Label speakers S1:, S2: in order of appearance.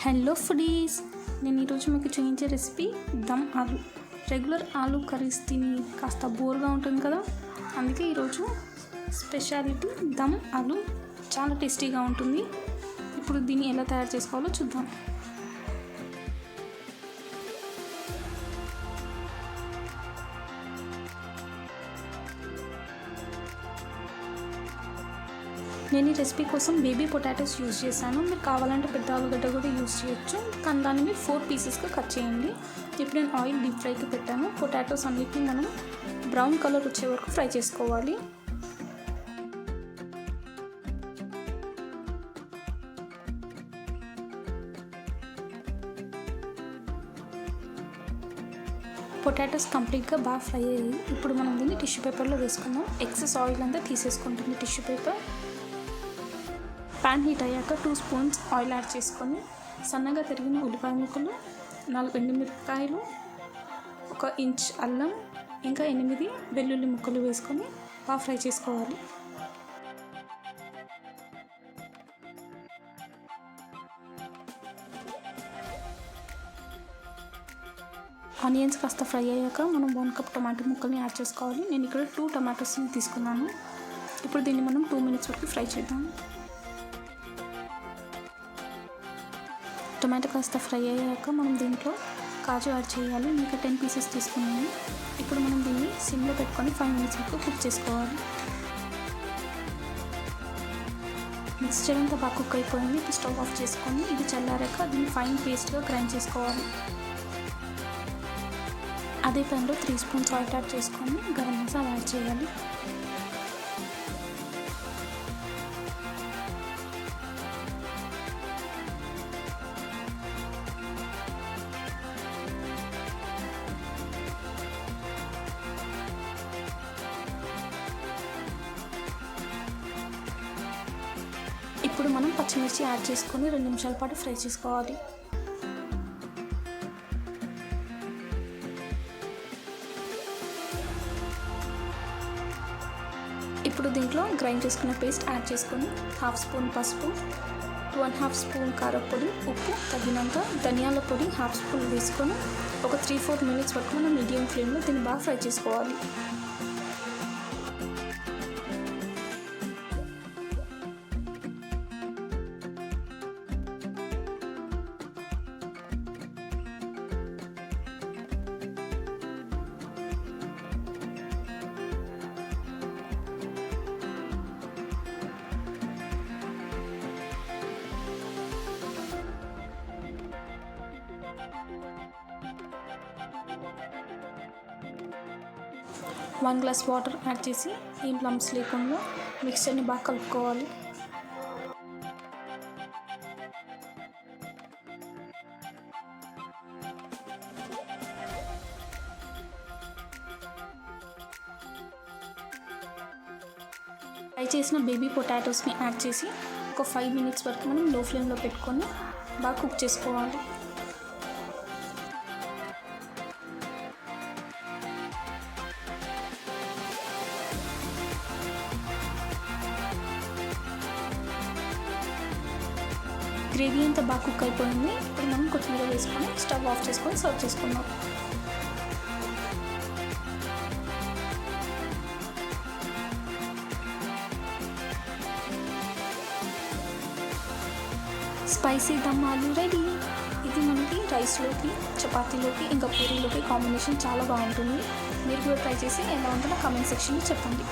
S1: Hello foodies, నేను ఈరోజు మీకు చూపించే రెసిపీ దమ్ ఆలు. రెగ్యులర్ ఆలు కర్రీస్ తిని కాస్త బోర్గా ఉంటుంది కదా, అందుకే ఈరోజు స్పెషాలిటీ దమ్ ఆలు. చాలా టేస్టీగా ఉంటుంది. ఇప్పుడు దీన్ని ఎలా తయారు చేసుకోవాలో చూద్దాం. నేను ఈ రెసిపీ కోసం బేబీ పొటాటోస్ యూజ్ చేశాను. మీరు కావాలంటే పెద్ద ఆలుగడ్డ కూడా యూజ్ చేయొచ్చు, కానీ దాన్ని 4 పీసెస్గా కట్ చేయండి. ఇప్పుడు నేను ఆయిల్ డీప్ ఫ్రైకి పెట్టాను. పొటాటోస్ అన్నిటిని మనం బ్రౌన్ కలర్ వచ్చే వరకు ఫ్రై చేసుకోవాలి. పొటాటోస్ కంప్లీట్గా బాగా ఫ్రై అయ్యాయి. ఇప్పుడు మనం దీన్ని టిష్యూ పేపర్లో వేసుకుందాం. ఎక్సెస్ ఆయిల్ అంతా తీసేసుకుంటుంది టిష్యూ పేపర్. ప్యాన్ హీట్ అయ్యాక 2 స్పూన్స్ ఆయిల్ యాడ్ చేసుకొని సన్నగా తరిగిన ఉల్లిపాయ ముక్కలు, 4 ఎండుమిరపకాయలు, 1 ఇంచ్ అల్లం, ఇంకా 8 వెల్లుల్లి ముక్కలు వేసుకొని బాగా ఫ్రై చేసుకోవాలి. ఆనియన్స్ కాస్త ఫ్రై అయ్యాక మనం 1 కప్ టమాటో ముక్కల్ని యాడ్ చేసుకోవాలి. నేను ఇక్కడ 2 టమాటోస్ని తీసుకున్నాను. ఇప్పుడు దీన్ని మనం 2 మినిట్స్ వరకు ఫ్రై చేద్దాం. టమాటో కాస్త ఫ్రై అయ్యాక మనం దీంట్లో కాజు యాడ్ చేయాలి. ఇంకా 10 పీసెస్ తీసుకున్నాను. ఇప్పుడు మనం దీన్ని సిమ్లో పెట్టుకొని 5 మినిట్స్ వరకు కుక్ చేసుకోవాలి. మిక్స్చర్ అంతా బాగా కుక్ అయిపోయింది. ఇప్పుడు స్టవ్ ఆఫ్ చేసుకొని ఇది చల్లారాక దీన్ని ఫైన్ పేస్ట్గా గ్రైండ్ చేసుకోవాలి. అదే ప్యాన్లో 3 స్పూన్స్ ఆయిల్ యాడ్ చేసుకొని గరం మసాలా యాడ్ చేయాలి. ఇప్పుడు మనం పచ్చిమిర్చి యాడ్ చేసుకొని 2 నిమిషాల పాటు ఫ్రై చేసుకోవాలి. ఇప్పుడు దీంట్లో గ్రైండ్ చేసుకున్న పేస్ట్ యాడ్ చేసుకొని 1/2 స్పూన్ పసుపు, 2.5 స్పూన్ కారపొడి, ఉప్పు తగినంత, ధనియాల పొడి 1/2 స్పూన్ వేసుకొని ఒక 3-4 మినిట్స్ వరకు మనం మీడియం ఫ్లేమ్లో దీన్ని బాగా ఫ్రై చేసుకోవాలి. వన్ గ్లాస్ వాటర్ యాడ్ చేసి ఏం లంప్స్ లేకుండా మిక్స్చర్ని బాగా కలుపుకోవాలి. ఫ్రై చేసిన బేబీ పొటాటోస్ని యాడ్ చేసి ఒక 5 మినిట్స్ వరకు మనం లో ఫ్లేమ్లో పెట్టుకొని బాగా కుక్ చేసుకోవాలి. గ్రేవీ అంతా బాగా కుక్ అయిపోయింది. ఇప్పుడు మనం కొత్తిమీర వేసుకొని స్టవ్ ఆఫ్ చేసుకొని సర్వ్ చేసుకుందాం. స్పైసీ దమ్ ఆలు రెడీ. ఇది మనకి రైస్లోకి, చపాతీలోకి, ఇంకా పూరీలోకి కాంబినేషన్ చాలా బాగుంటుంది. మీరు కూడా ట్రై చేసి ఎలా ఉంటుందో కామెంట్ సెక్షన్లో చెప్పండి.